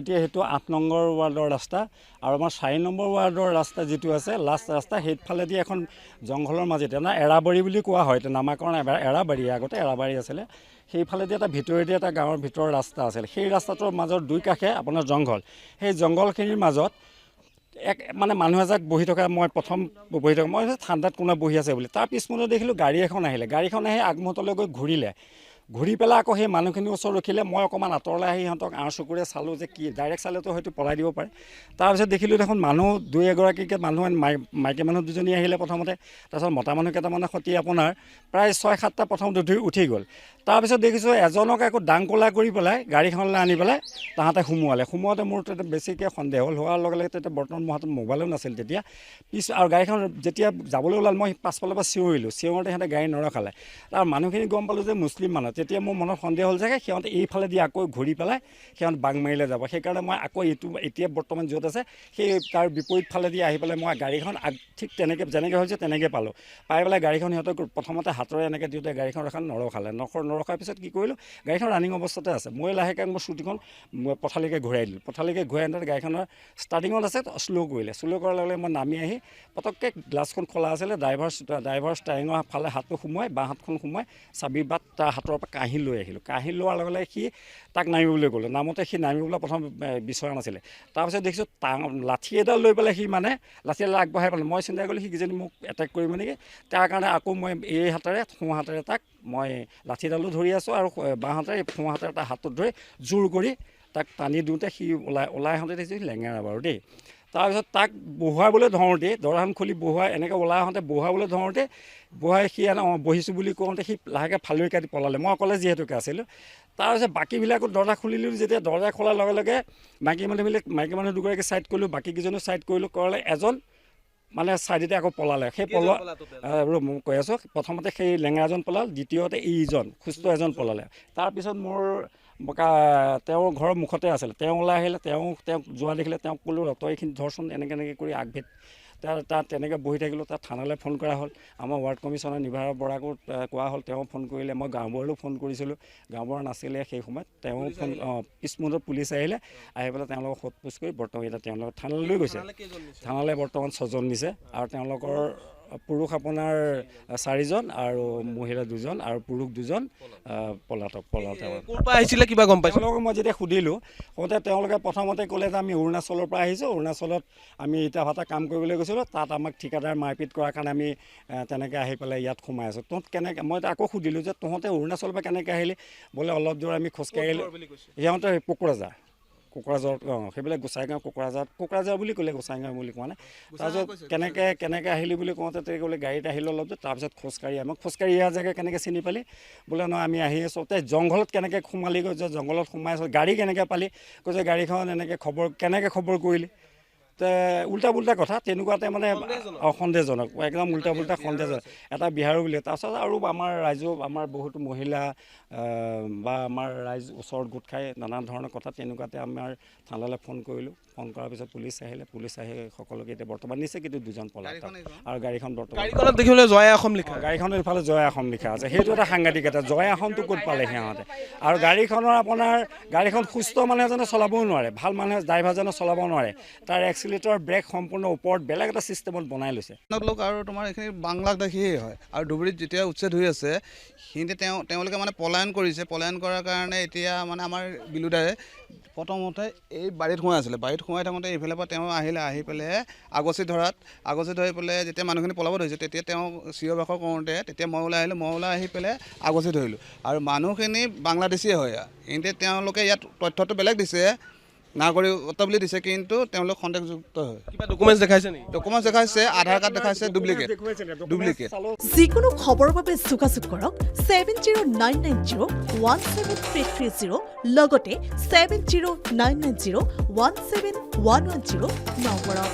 এতিয়া সেইটো ৮ নম্বৰ ৱাৰ্ডৰ ৰাস্তা আৰু আমাৰ ৪ নম্বৰ ৱাৰ্ডৰ ৰাস্তা যিটো আছে লাষ্ট ৰাস্তা সেইফালেদি এখন জংঘলৰ মাজতে এৰাবাৰী বুলি কোৱা হয়, নামাকৰণ এৰাবাৰী, আগতে এৰাবাৰী আছিলে। সেইফালেদি এটা ভিতৰেদি এটা গাঁৱৰ ভিতৰৰ ৰাস্তা আছিল। সেই ৰাস্তাটোৰ মাজৰ দুই কাষে আপোনাৰ জংঘল। সেই জংঘলখিনিৰ মাজত মানে মানুহ এজাক বহি থকা, মই প্ৰথম বহি থকা, মই ঠাণ্ডাত কোনোবা বহি আছে বুলি। তাৰ পিছমতে দেখিলোঁ গাড়ী এখন আহিলে। গাড়ীখন আহি আগমুহূৰ্তলৈ গৈ ঘূৰিলে। ঘূৰি পেলাই আকৌ সেই মানুহখিনিৰ ওচৰত ৰখিলে। মই অকণমান আঁতৰলৈ আহি সিহঁতক চকুৰে চালোঁ যে কি, ডাইৰেক্ট চালেতো হয়তো পলাই দিব পাৰে। তাৰপিছত দেখিলোঁ দেখোন মানুহ দুই এগৰাকীকৈ মানুহ মাইকী মানুহ দুজনী আহিলে প্ৰথমতে, তাৰপিছত মতা মানুহ কেইটামানে সৈতে আপোনাৰ প্ৰায় ৬-৭টা প্ৰথমতে উঠি গ'ল। তাৰপিছত দেখিছোঁ এজনক আকৌ দাংকলা কৰি পেলাই গাড়ীখনলৈ আনি পেলাই তাহাঁতে সোমোৱাওঁতে মোৰ বেছিকৈ সন্দেহ হ'ল। হোৱাৰ লগে লগে তেতিয়া বৰ্তমান মোৰ হাতত মোবাইলো নাছিল তেতিয়া। আৰু গাড়ীখন যেতিয়া যাবলৈ ওলাল, মই পাছফালৰ পৰা চিঞৰিলোঁ। চিঞৰোঁতে সিহঁতে গাড়ী নৰখালে। তাৰ মানুহখিনি গম পালোঁ যে মুছলিম মানুহ। তেতিয়া মোৰ মনত সন্দেহ হ'ল যে সিহঁতে এইফালেদি আকৌ ঘূৰি পেলাই সিহঁত বাংমাৰীলৈ যাব। সেইকাৰণে মই আকৌ এতিয়া বৰ্তমান য'ত আছে সেই তাৰ বিপৰীত ফালেদি আহি পেলাই মই গাড়ীখন ঠিক যেনেকৈ হৈছে তেনেকৈ পালোঁ। পাই পেলাই গাড়ীখন সিহঁতক প্ৰথমতে হাতৰে এনেকৈ দিওঁতে গাড়ীখন নৰখাৰ পিছত কি কৰিলোঁ, গাড়ীখন ৰানিং অৱস্থাতে আছে। মই লাহেকৈ মোৰ স্কুটিখন পথালিকৈ ঘূৰাই দিলোঁ। পথালিকৈ ঘূৰাই আনোতে গাড়ীখনৰ ষ্টাৰ্টিঙত আছে, শ্ল' কৰিলে। শ্ল' কৰাৰ লগে লগে মই নামি আহি পটককৈ গ্লাছখন খোলা আছিলে, ড্ৰাইভাৰ ষ্টাৰিঙৰ ফালে হাতটো সোমোৱাই, বাঁ হাতখন সোমোৱাই চাবি বাট তাৰ হাতৰ পৰা কাঢ়ি লৈ আহিলোঁ। কাঢ়ি লোৱাৰ লগে লগে সি তাক নামিবলৈ ক'লোঁ। নামোতে সি নামিবলৈ প্ৰথম বিচৰা নাছিলে। তাৰপিছত দেখিছোঁ লাঠি এডাল লৈ পেলাই সি মানে লাঠি এডাল আগবঢ়াই পেলাই। মই চিন্তা কৰিলোঁ সি কিজানি মোক এটেক কৰিব নেকি। তাৰ কাৰণে আকৌ মই এই হাতেৰে সোঁ হাতেৰে তাক মই লাঠিডালো ধৰি আছোঁ আৰু বাঁ হাতেৰে সোঁ হাতেৰে তাৰ হাতত ধৰি জোৰ কৰি তাক টানি দিওঁতে সি ওলাই আহোঁতে দেখিছোঁ লেঙেৰা বাৰু দেই। তাৰপিছত তাক বহুৱাবলৈ ধৰোঁতে, দৰাখন খুলি এনেকৈ ওলাই আহোঁতে বহুৱাবলৈ ধৰোঁতে সি বহিছোঁ বুলি কওঁতে সি লাহেকৈ ফালৰি কাটি পলালে। মই অকলে যিহেতুকে আছিলোঁ। তাৰপিছত বাকীবিলাকো দৰ্জা খুলিলোঁ। যেতিয়া দৰ্জা খোলাৰ লগে লগে মাইকী মানুহ দুগৰাকী ছাইড কৰিলোঁ, বাকীকেইজনো ছাইড কৰিলে এজন মানে ছাইডতে আকৌ পলালে। সেই মই কৈ আছোঁ, প্ৰথমতে সেই লেঙেৰাজন পলাল, দ্বিতীয়তে ইজন সুস্থ এজন পলালে। তাৰপিছত মোৰ তেওঁৰ ঘৰৰ মুখতে আছিলে। তেওঁ ওলাই আহিলে। তেওঁক যোৱা দেখিলে। তেওঁক ক'লোঁ তই এইখিনি ধৰচোন, এনেকৈ কৰি আগভেদ। তাত তেনেকৈ বহি থাকিলোঁ। তাত থানালৈ ফোন কৰা হ'ল। আমাৰ ৱাৰ্ড কমিশ্যনাৰ নিভাৰ বৰাকো কোৱা হ'ল। তেওঁ ফোন কৰিলে। মই গাঁওবুঢ়ালৈও ফোন কৰিছিলোঁ। গাঁওবুঢ়া নাছিলে সেই সময়ত। তেওঁ ফোন পিছ মুহূৰ্তত পুলিচ আহিলে। আহি পেলাই তেওঁলোকক সোধ-পোছ কৰি বৰ্তমান এতিয়া তেওঁলোকক থানালৈ লৈ গৈছে। থানালৈ বৰ্তমান 6জন নিছে আৰু তেওঁলোকৰ পুৰুষ আপোনাৰ 4জন আৰু মহিলা 2জন আৰু পুৰুষ 2জন পলাতক। ক'ৰ পৰা আহিছিলে কিবা গম পাইছোঁ? তেওঁলোকক মই যেতিয়া সুধিলোঁ, কওঁতে তেওঁলোকে প্ৰথমতে ক'লে যে আমি অৰুণাচলৰ পৰা আহিছোঁ। অৰুণাচলত আমি ইটা ভাটা কাম কৰিবলৈ গৈছিলোঁ। তাত আমাক ঠিকাদাৰ মাৰপিট কৰাৰ কাৰণে আমি তেনেকৈ আহি পেলাই ইয়াত সোমাই আছোঁ। তহঁত কেনেকৈ, মই আকৌ সুধিলোঁ যে তহঁতে অৰুণাচলৰ পৰা কেনেকৈ আহিলি? বোলে অলপ দূৰ আমি খোজকাঢ়ি আহিলোঁ। সিহঁতে কোকৰাঝাৰ সেইবিলাক গোসাইগাঁও কোকৰাঝাৰ বুলি ক'লে, গোসাইগাঁও বুলি কোৱা নাই। তাৰপিছত কেনেকৈ আহিলি বুলি কওঁতে তেওঁ ক'লে গাড়ীত আহিলোঁ অলপ দূৰ, তাৰপিছত খোজকাঢ়ি ইয়াৰ জেগা কেনেকৈ চিনি পালি? বোলে নহয় আমি আহি আছোঁ। জংঘলত কেনেকৈ সোমালি? কৈছে জংঘলত সোমাই আছোঁ। গাড়ী কেনেকৈ পালি? কৈছে গাড়ীখন এনেকৈ কেনেকৈ খবৰ কৰিলি? উল্টা পুল্টা কথা তেনেকুৱাতে মানে সন্দেহজনক, একদম উল্টা সন্দেহজনক। এটা বিহাৰো বুলি। তাৰপিছত আৰু আমাৰ বহুতো মহিলা বা আমাৰ ৰাইজ ওচৰত গোট খাই নানান ধৰণৰ কথা। তেনেকুৱাতে আমাৰ থানালৈ ফোন কৰিলোঁ। ফোন কৰাৰ পিছত পুলিচ আহিলে। পুলিচ আহি সকলোকে এতিয়া বৰ্তমান নিছে, কিন্তু 2জন পলাতক। আৰু গাড়ীখন গাড়ীখনত দেখিবলৈ জয় আহোম লিখা। গাড়ীখনৰ ইফালে জয় আহোম লিখা আছে। সেইটো এটা সাংঘাতিক এটা। জয় আহোমটো ক'ত পালে সিহঁতে? আৰু গাড়ীখন সুস্থ মানুহ এজনে চলাবও নোৱাৰে, ভাল মানুহে ড্ৰাইভাৰজনে চলাব নোৱাৰে। তাৰ এক্সিলেটৰ ব্ৰেক সম্পূৰ্ণ ওপৰত বেলেগ এটা ছিষ্টেমত বনাই লৈছে। লোক আৰু তোমাৰ এইখিনি বাংলাদেশীয়ে হয়। আৰু ধুবুৰীত যেতিয়া উচ্ছেদ হৈ আছে, তেওঁলোকে মানে পলায়ন কৰিছে। পলায়ন কৰাৰ কাৰণে এতিয়া মানে আমাৰ বিলুদাৰে প্ৰথমতে এই বাৰীত সোমাই আছিলে। বাৰীত সোমাই থাকোঁতে এইফালৰ পৰা তেওঁ আহি পেলাই আগচি ধৰি পেলাই যেতিয়া মানুহখিনি পলাব ধৰিছে, তেতিয়া তেওঁ চিঞৰ বাখৰ কৰোঁতে তেতিয়া মই ওলাই আহিলোঁ। মই ওলাই আহি পেলাই আগচি ধৰিলোঁ। আৰু মানুহখিনি বাংলাদেশীয়ে হয়। কিন্তু তেওঁলোকে ইয়াত তথ্যটো বেলেগ দিছে, নাগৰিকত্ব বুলি দিছে, কিন্তু তেওঁলোক সন্দেহযুক্ত হয়। কিবা ডকুমেণ্টছ দেখাইছে নেকি? ডকুমেণ্টছ দেখাইছে, আধাৰ কাৰ্ড দেখাইছে, ডুপ্লিকেট। যিকোনো খবৰৰ বাবে যোগাযোগ কৰক 7099017330 লগতে 7099017110 নম্বৰত।